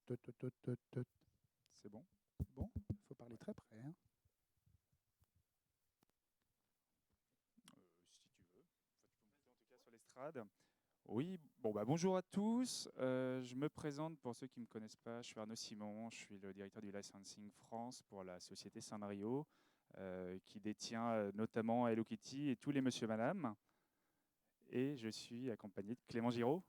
C'est bon? Bon, il faut parler très près, hein. Si tu veux. Enfin, tu peux monter en tout cas sur l'estrade. Oui, bon, bonjour à tous. Je me présente pour ceux qui ne me connaissent pas. Je suis Arnaud Simon, je suis le directeur du licensing France pour la société Sanrio, qui détient notamment Hello Kitty et tous les monsieur madame. Et je suis accompagné de Clément Giraud,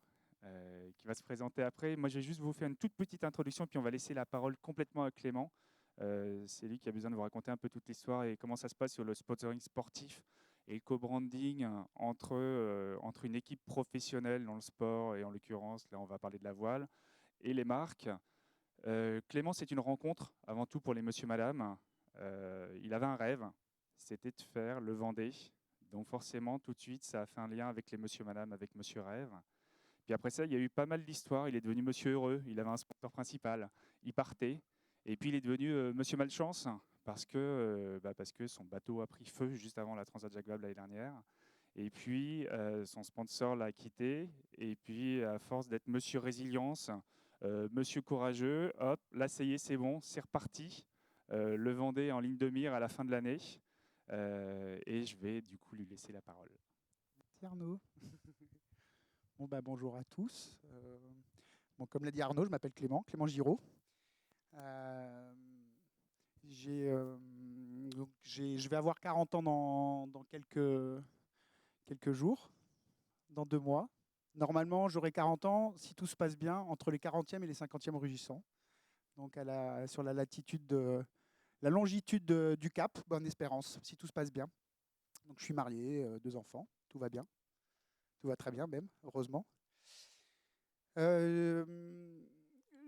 qui va se présenter après. Moi, je vais juste vous faire une toute petite introduction, puis on va laisser la parole complètement à Clément. C'est lui qui a besoin de vous raconter un peu toute l'histoire et comment ça se passe sur le sponsoring sportif et le co-branding entre une équipe professionnelle dans le sport, et en l'occurrence, là, on va parler de la voile, et les marques. Clément, c'est une rencontre avant tout pour les monsieur-madame. Il avait un rêve, c'était de faire le Vendée. Donc forcément, tout de suite, ça a fait un lien avec les monsieur-madame, avec Monsieur Rêve. Puis après ça, il y a eu pas mal d'histoires. Il est devenu Monsieur Heureux. Il avait un sponsor principal. Il partait. Et puis il est devenu Monsieur Malchance parce que son bateau a pris feu juste avant la Transat Jacques Vabre l'année dernière. Et puis son sponsor l'a quitté. Et puis à force d'être Monsieur Résilience, Monsieur Courageux, hop, là ça y est, c'est bon, c'est reparti. Le Vendée en ligne de mire à la fin de l'année. Et je vais du coup lui laisser la parole. Merci Arnaud. Bon, bonjour à tous. Comme l'a dit Arnaud, je m'appelle Clément Giraud. Je vais avoir 40 ans dans quelques jours, dans 2 mois. Normalement, j'aurai 40 ans, si tout se passe bien, entre les 40e et les 50e rugissants. Donc sur la longitude du Cap, Bonne Espérance, si tout se passe bien. Donc je suis marié, 2 enfants, tout va bien. Tout va très bien même, heureusement. Je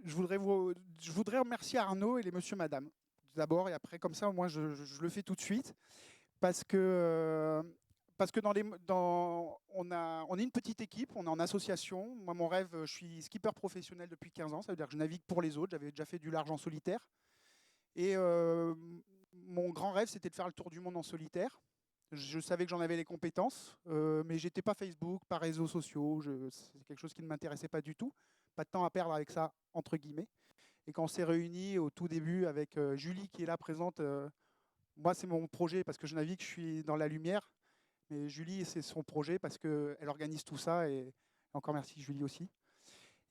voudrais remercier Arnaud et les monsieur, madame. D'abord, et après, comme ça, moi, je le fais tout de suite. Parce que on est une petite équipe, on est en association. Moi, mon rêve, je suis skipper professionnel depuis 15 ans. Ça veut dire que je navigue pour les autres. J'avais déjà fait du large en solitaire. Et mon grand rêve, c'était de faire le tour du monde en solitaire. Je savais que j'en avais les compétences, mais j'étais pas Facebook, pas réseaux sociaux. C'est quelque chose qui ne m'intéressait pas du tout. Pas de temps à perdre avec ça, entre guillemets. Et quand on s'est réunis au tout début avec Julie qui est là présente, moi c'est mon projet parce que je navigue, je suis dans la lumière. Mais Julie, c'est son projet parce qu'elle organise tout ça. Et encore merci Julie aussi.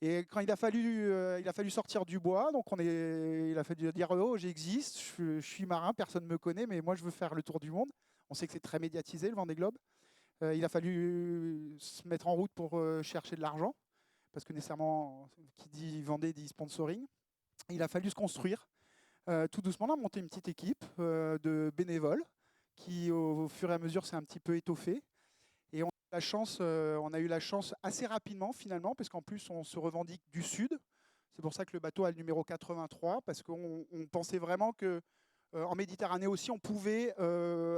Et quand il a fallu sortir du bois, donc il a fallu dire oh, j'existe, je suis marin, personne ne me connaît, mais moi je veux faire le tour du monde. On sait que c'est très médiatisé le Vendée Globe. Il a fallu se mettre en route pour chercher de l'argent, parce que nécessairement, qui dit Vendée dit sponsoring. Il a fallu se construire tout doucement. On a monté une petite équipe de bénévoles qui, au fur et à mesure, s'est un petit peu étoffée. Et on a eu la chance assez rapidement finalement, parce qu'en plus on se revendique du Sud. C'est pour ça que le bateau a le numéro 83, parce qu'on pensait vraiment que en Méditerranée aussi, on pouvait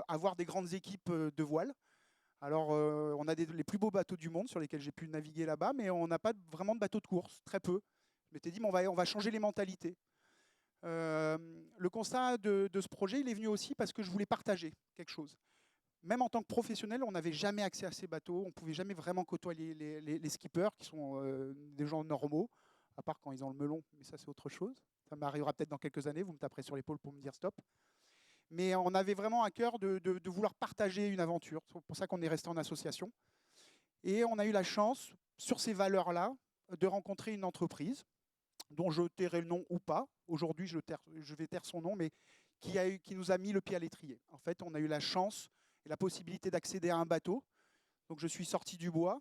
avoir des grandes équipes de voile. Alors, on a les plus beaux bateaux du monde sur lesquels j'ai pu naviguer là-bas, mais on n'a pas vraiment de bateaux de course, très peu. Je m'étais dit, on va changer les mentalités. Le constat de ce projet, il est venu aussi parce que je voulais partager quelque chose. Même en tant que professionnel, on n'avait jamais accès à ces bateaux, on ne pouvait jamais vraiment côtoyer les skippers, qui sont des gens normaux, à part quand ils ont le melon, mais ça c'est autre chose. Ça m'arrivera peut-être dans quelques années, vous me taperez sur l'épaule pour me dire stop. Mais on avait vraiment à cœur de vouloir partager une aventure. C'est pour ça qu'on est resté en association. Et on a eu la chance, sur ces valeurs-là, de rencontrer une entreprise dont je tairai le nom ou pas. Aujourd'hui, je vais taire son nom, mais qui nous a mis le pied à l'étrier. En fait, on a eu la chance et la possibilité d'accéder à un bateau. Donc, je suis sorti du bois.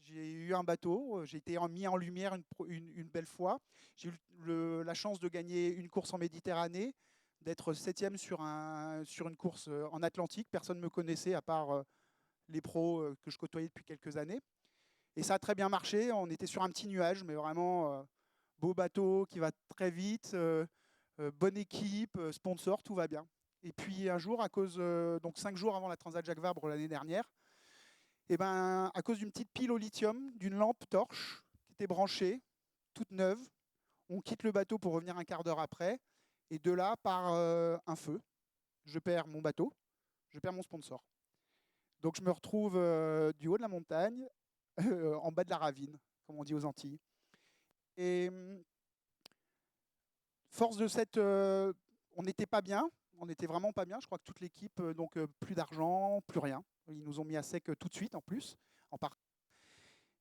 J'ai eu un bateau. J'ai été mis en lumière une belle fois. J'ai eu la chance de gagner une course en Méditerranée, d'être 7e sur une course en Atlantique. Personne ne me connaissait à part les pros que je côtoyais depuis quelques années. Et ça a très bien marché. On était sur un petit nuage, mais vraiment beau bateau qui va très vite, bonne équipe, sponsor, tout va bien. Et puis un jour, donc 5 jours avant la Transat Jacques Vabre l'année dernière, à cause d'une petite pile au lithium, d'une lampe torche qui était branchée, toute neuve, on quitte le bateau pour revenir un quart d'heure après. Et de là, par un feu, je perds mon bateau, je perds mon sponsor. Donc je me retrouve du haut de la montagne, en bas de la ravine, comme on dit aux Antilles. Et Force de cette... on n'était pas bien, on n'était vraiment pas bien. Je crois que toute l'équipe, donc plus d'argent, plus rien. Ils nous ont mis à sec tout de suite en plus.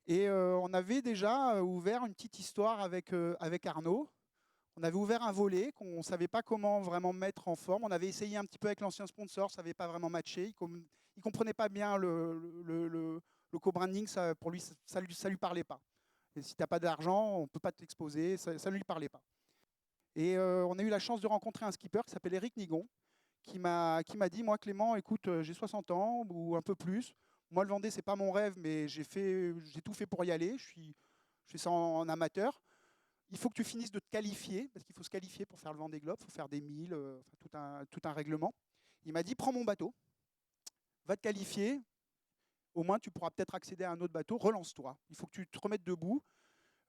Et on avait déjà ouvert une petite histoire avec Arnaud. On avait ouvert un volet qu'on ne savait pas comment vraiment mettre en forme. On avait essayé un petit peu avec l'ancien sponsor, ça n'avait pas vraiment matché. Il ne comprenait pas bien le co-branding, pour lui, ça lui parlait pas. Et si tu n'as pas d'argent, on ne peut pas t'exposer, ça ne lui parlait pas. Et on a eu la chance de rencontrer un skipper qui s'appelle Eric Nigon, qui m'a dit, moi Clément, écoute, j'ai 60 ans ou un peu plus. Moi, le Vendée, ce n'est pas mon rêve, mais j'ai tout fait pour y aller. Je fais ça en amateur. Il faut que tu finisses de te qualifier, parce qu'il faut se qualifier pour faire le Vendée Globe, il faut faire des 1000, tout un règlement. Il m'a dit, prends mon bateau, va te qualifier, au moins tu pourras peut-être accéder à un autre bateau, relance-toi. Il faut que tu te remettes debout.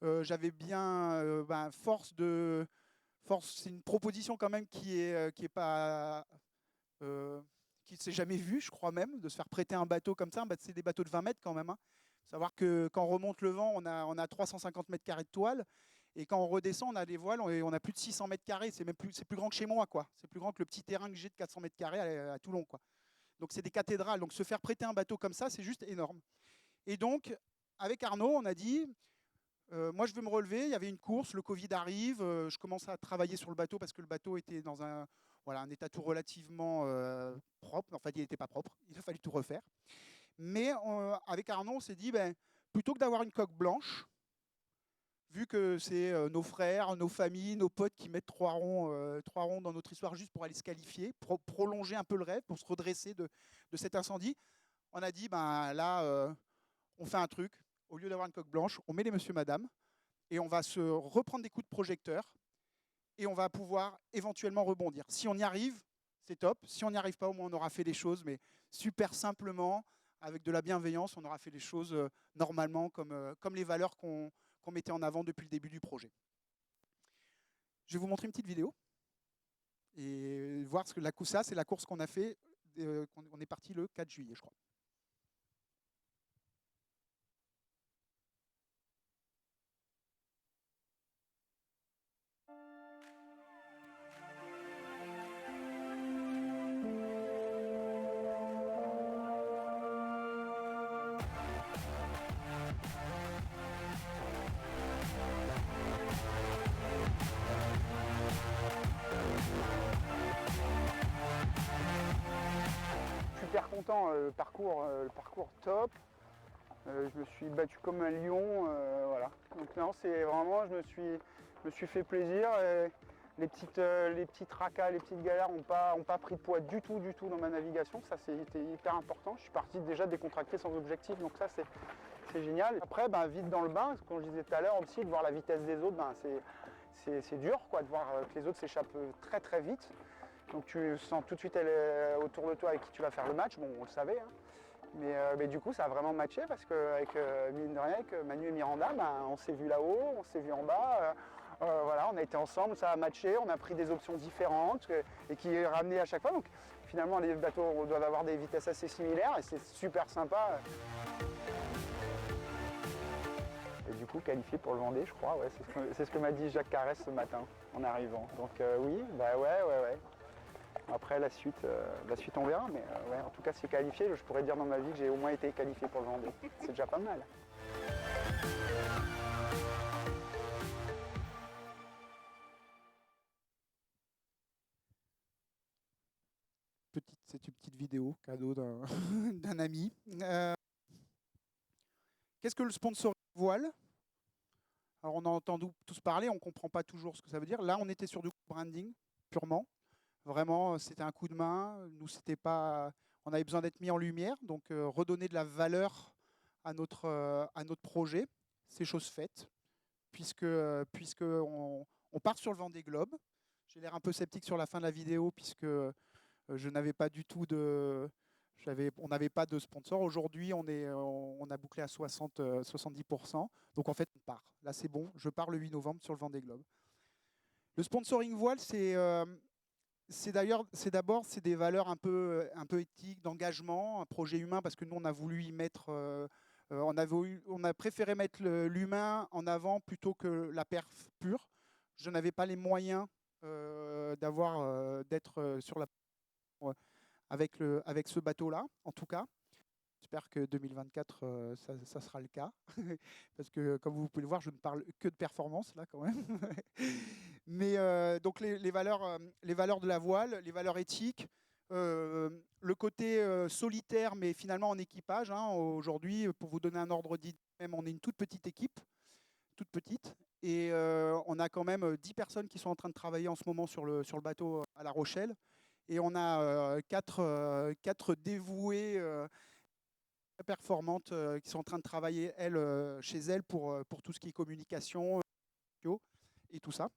J'avais bien force, c'est une proposition quand même qui est pas... qui ne s'est jamais vue, je crois même, de se faire prêter un bateau comme ça. C'est des bateaux de 20 mètres quand même. Hein. Savoir que quand on remonte le vent, on a 350 mètres carrés de toile. Et quand on redescend, on a des voiles, on a plus de 600 mètres carrés. C'est plus grand que chez moi, quoi. C'est plus grand que le petit terrain que j'ai de 400 mètres carrés à Toulon, quoi. Donc c'est des cathédrales. Donc se faire prêter un bateau comme ça, c'est juste énorme. Et donc, avec Arnaud, on a dit, moi je veux me relever. Il y avait une course, le Covid arrive. Je commence à travailler sur le bateau parce que le bateau était dans un état tout relativement propre. Enfin, il n'était pas propre. Il a fallu tout refaire. Mais avec Arnaud, on s'est dit, plutôt que d'avoir une coque blanche, vu que c'est nos frères, nos familles, nos potes qui mettent trois ronds dans notre histoire juste pour aller se qualifier, prolonger un peu le rêve, pour se redresser de cet incendie, on a dit, là, on fait un truc. Au lieu d'avoir une coque blanche, on met les monsieur, madame, et on va se reprendre des coups de projecteur, et on va pouvoir éventuellement rebondir. Si on y arrive, c'est top. Si on n'y arrive pas, au moins on aura fait les choses, mais super simplement, avec de la bienveillance, on aura fait les choses normalement, comme les valeurs qu'on mettait en avant depuis le début du projet. Je vais vous montrer une petite vidéo et voir ce que ça, c'est la course qu'on a fait. On est parti le 4 juillet, je crois. Super content, le parcours top. Je me suis battu comme un lion, voilà. Donc non, c'est vraiment, je me suis fait plaisir. Et les petits tracas, les petites galères n'ont pas pris de poids du tout dans ma navigation. Ça, c'était hyper important. Je suis parti déjà décontracté sans objectif, donc ça, c'est génial. Après, vite dans le bain, comme je disais tout à l'heure aussi, de voir la vitesse des autres, c'est dur, quoi, de voir que les autres s'échappent très très vite. Donc tu sens tout de suite autour de toi avec qui tu vas faire le match. Bon, on le savait, hein. Mais du coup, ça a vraiment matché parce qu'avec mine de rien, avec Manu et Miranda, on s'est vu là-haut, on s'est vu en bas. Voilà, on a été ensemble, ça a matché, on a pris des options différentes et qui est ramené à chaque fois. Donc finalement, les bateaux doivent avoir des vitesses assez similaires et c'est super sympa. Et du coup, qualifié pour le Vendée, je crois, ouais, c'est ce que m'a dit Jacques Carès ce matin en arrivant. Donc oui, ouais. Après la suite on verra, mais ouais, en tout cas c'est qualifié, je pourrais dire dans ma vie que j'ai au moins été qualifié pour le Vendée. C'est déjà pas mal. C'est une petite vidéo cadeau d'un ami. Qu'est-ce que le sponsoring voile? Alors on a entendu tous parler, on ne comprend pas toujours ce que ça veut dire. Là on était sur du branding purement. Vraiment, c'était un coup de main. Nous, on avait besoin d'être mis en lumière, donc redonner de la valeur à notre projet. C'est chose faite, puisque on part sur le Vendée Globe. J'ai l'air un peu sceptique sur la fin de la vidéo, puisque je n'avais pas du tout on n'avait pas de sponsor. Aujourd'hui, on a bouclé à 70%. Donc en fait, on part. Là, c'est bon. Je pars le 8 novembre sur le Vendée Globe. Le sponsoring voile, c'est d'abord des valeurs un peu éthiques, d'engagement, un projet humain, parce que nous, on a voulu y mettre, on a préféré mettre l'humain en avant plutôt que la perf pure. Je n'avais pas les moyens d'être sur la avec ce bateau-là, en tout cas. J'espère que 2024, ça sera le cas. Parce que, comme vous pouvez le voir, je ne parle que de performance, là, quand même. Mais donc, les valeurs de la voile, les valeurs éthiques, le côté solitaire, mais finalement en équipage. Hein. Aujourd'hui, pour vous donner un ordre d'idée, même, on est une toute petite équipe, toute petite. Et on a quand même 10 personnes qui sont en train de travailler en ce moment sur le bateau à La Rochelle. Et on a 4 dévouées performantes qui sont en train de travailler, elles, chez elles, pour tout ce qui est communication et tout ça.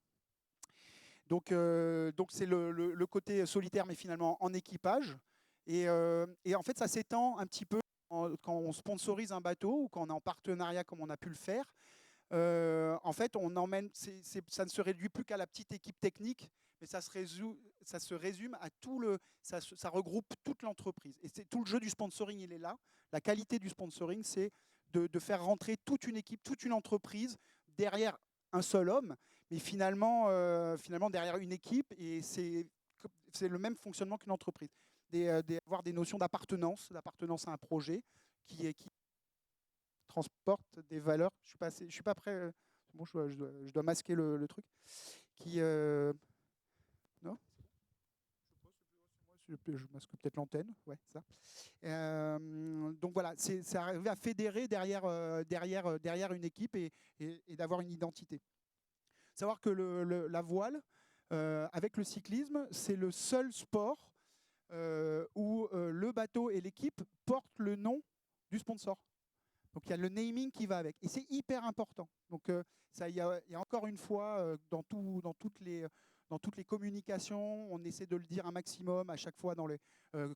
Donc c'est le côté solitaire, mais finalement en équipage. Et en fait, ça s'étend un petit peu quand on sponsorise un bateau ou quand on est en partenariat comme on a pu le faire. En fait, on emmène, ça ne se réduit plus qu'à la petite équipe technique, mais ça se résume à ça regroupe toute l'entreprise. Et c'est tout le jeu du sponsoring, il est là. La qualité du sponsoring, c'est de faire rentrer toute une équipe, toute une entreprise derrière un seul homme, mais finalement derrière une équipe, et c'est le même fonctionnement qu'une entreprise. Avoir des notions d'appartenance à un projet qui transporte des valeurs. Je suis pas prêt. Bon, je dois masquer le truc. Non. Je masque peut-être l'antenne. Ouais, ça. Donc voilà, c'est arriver à fédérer derrière une équipe et d'avoir une identité. Savoir que la voile, avec le cyclisme, c'est le seul sport où le bateau et l'équipe portent le nom du sponsor. Donc il y a le naming qui va avec. Et c'est hyper important. Donc il y a encore une fois, dans toutes les communications, on essaie de le dire un maximum à chaque fois.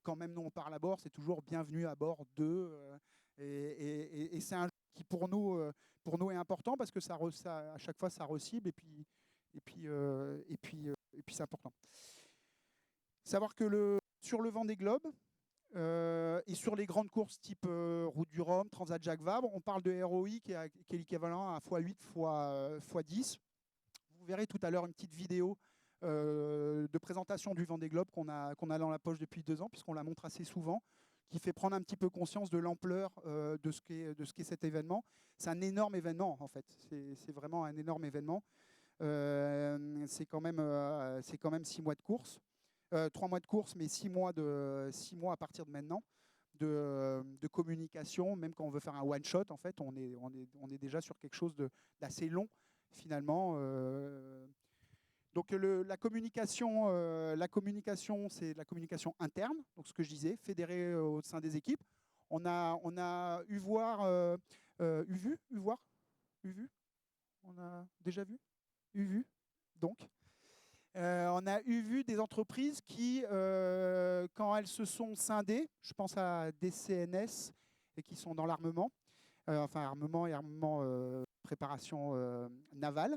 Quand même nous on parle à bord, c'est toujours bienvenue à bord de. Et c'est un jeu qui pour nous est important parce que à chaque fois ça recible et puis c'est important. Savoir que sur le Vendée Globe, et sur les grandes courses type Route du Rhum, Transat Jacques Vabre, on parle de ROI qui est l'équivalent à x8, x10. Vous verrez tout à l'heure une petite vidéo de présentation du Vendée Globe qu'on a dans la poche depuis 2 ans, puisqu'on la montre assez souvent, qui fait prendre un petit peu conscience de l'ampleur de ce qu'est cet événement. C'est un énorme événement, en fait. C'est vraiment un énorme événement. C'est quand même 6 mois de course. 3 mois de course, mais 6 mois à partir de maintenant de communication. Même quand on veut faire un one shot, en fait, on est déjà sur quelque chose d'assez long finalement. Donc la communication, c'est la communication interne. Donc ce que je disais, fédérée au sein des équipes. On a eu voir, on a déjà vu, donc. On a vu des entreprises qui, quand elles se sont scindées, je pense à des CNS et qui sont dans l'armement, armement et préparation navale.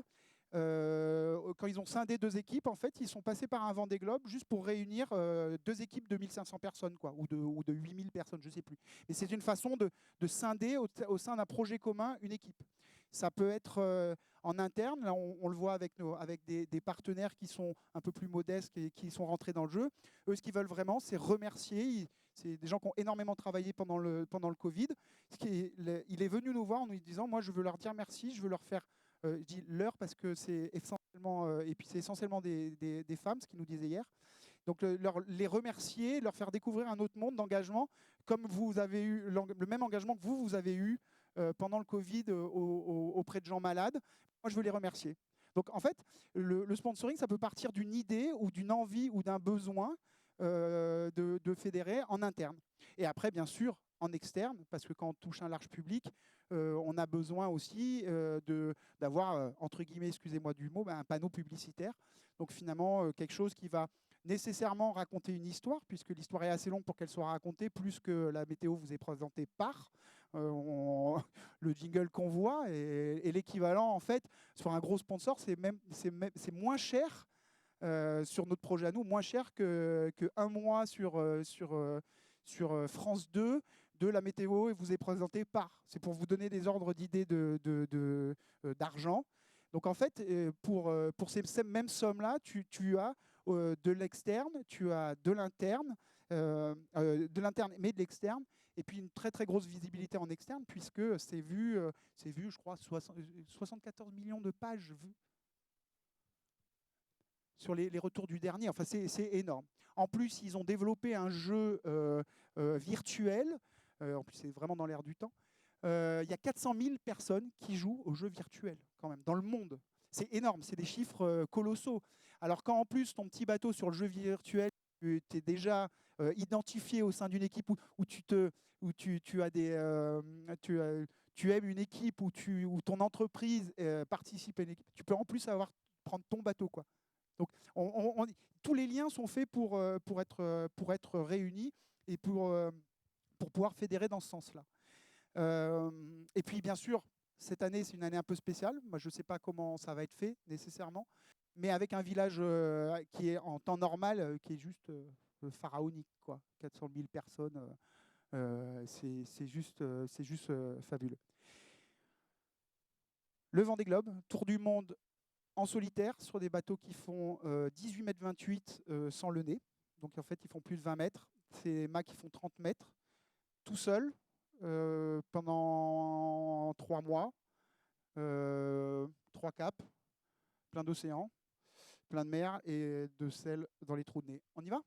Quand ils ont scindé 2 équipes, en fait, ils sont passés par un Vendée Globe juste pour réunir 2 équipes de 1500 personnes, quoi, ou de 8000 personnes, je ne sais plus. Et c'est une façon de scinder au sein d'un projet commun une équipe. Ça peut être en interne, là on le voit avec des partenaires qui sont un peu plus modestes et qui sont rentrés dans le jeu. Eux, ce qu'ils veulent vraiment, c'est remercier. C'est des gens qui ont énormément travaillé pendant le Covid. Il est venu nous voir en nous disant, moi je veux leur dire merci, je veux leur faire, je dis leur parce que c'est essentiellement, et puis c'est essentiellement des femmes, ce qu'ils nous disaient hier. Donc les remercier, leur faire découvrir un autre monde d'engagement, comme vous avez eu le même engagement que vous avez eu pendant le Covid auprès de gens malades. Moi, je veux les remercier. Donc, en fait, le sponsoring, ça peut partir d'une idée ou d'une envie ou d'un besoin de fédérer en interne. Et après, bien sûr, en externe, parce que quand on touche un large public, on a besoin aussi d'avoir, entre guillemets, excusez-moi du mot, un panneau publicitaire. Donc, finalement, quelque chose qui va nécessairement raconter une histoire, puisque l'histoire est assez longue pour qu'elle soit racontée, plus que la météo vous est présentée par le jingle qu'on voit. Et l'équivalent, en fait, sur un gros sponsor, c'est moins cher sur notre projet à nous, moins cher que 1 mois sur France 2 de la météo et vous est présenté par. C'est pour vous donner des ordres d'idées d'argent. Donc en fait, pour ces mêmes sommes-là, tu as de l'externe, tu as de l'interne, mais de l'externe, et puis une très très grosse visibilité en externe, puisque je crois, 74 millions de pages vues sur les retours du dernier. Enfin, c'est énorme. En plus, ils ont développé un jeu virtuel. En plus, c'est vraiment dans l'air du temps. Il y a 400 000 personnes qui jouent aux jeux virtuels, quand même, dans le monde. C'est énorme, c'est des chiffres colossaux. Alors quand en plus, ton petit bateau sur le jeu virtuel, tu es déjà identifié au sein d'une équipe où tu aimes une équipe, où ton entreprise participe à une équipe, tu peux en plus prendre ton bateau, quoi. Donc, tous les liens sont faits pour être réunis et pour pouvoir fédérer dans ce sens-là. Et puis, bien sûr, cette année, c'est une année un peu spéciale. Moi, je ne sais pas comment ça va être fait nécessairement, mais avec un village qui est en temps normal, qui est juste pharaonique, quoi. 400 000 personnes, c'est juste fabuleux. Le Vendée Globe, tour du monde en solitaire sur des bateaux qui font 18 mètres 28 sans le nez. Donc en fait, ils font plus de 20 mètres. C'est mâts qui font 30 mètres, tout seul, pendant 3 mois, 3 caps, plein d'océans, plein de mers et de sel dans les trous de nez. On y va ?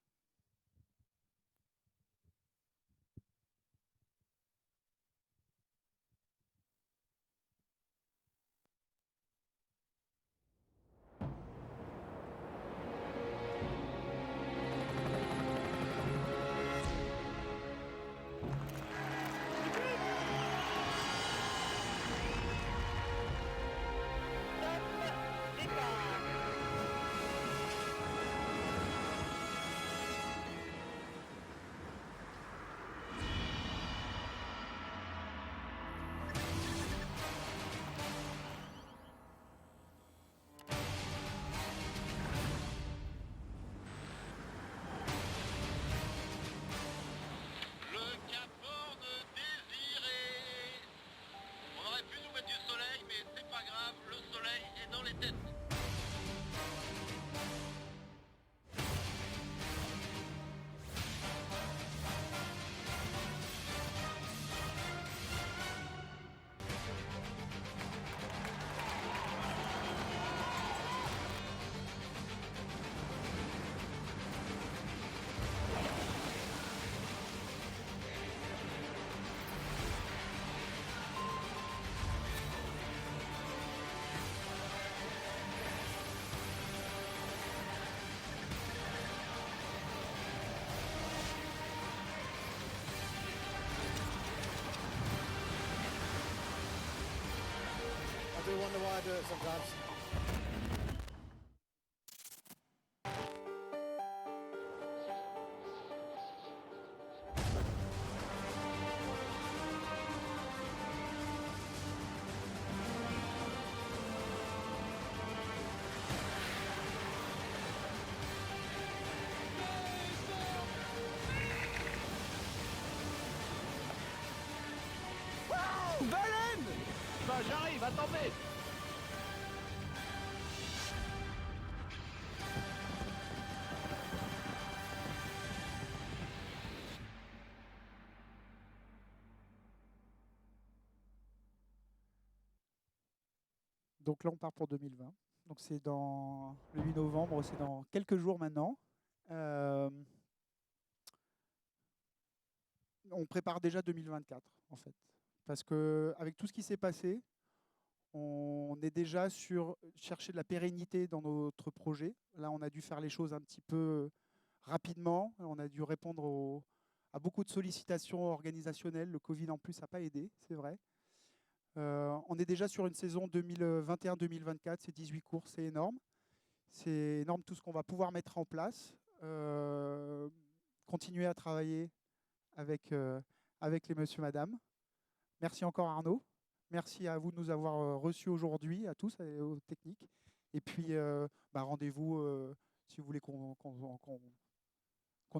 I do wonder why I do it sometimes. Baleine! Bah j'arrive, attendez! Donc là, on part pour 2020. Donc c'est dans le 8 novembre, c'est dans quelques jours maintenant. On prépare déjà 2024, en fait. Parce qu'avec tout ce qui s'est passé, on est déjà sur chercher de la pérennité dans notre projet. Là, on a dû faire les choses un petit peu rapidement. On a dû répondre à beaucoup de sollicitations organisationnelles. Le Covid, en plus, n'a pas aidé, c'est vrai. On est déjà sur une saison 2021-2024. C'est 18 courses, c'est énorme. C'est énorme tout ce qu'on va pouvoir mettre en place. Continuer à travailler avec les monsieur, madame. Merci encore Arnaud. Merci à vous de nous avoir reçus aujourd'hui, à tous, aux techniques. Et puis, rendez-vous si vous voulez qu'on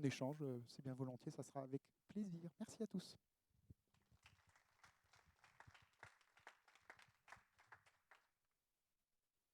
échange. C'est bien volontiers, ça sera avec plaisir. Merci à tous.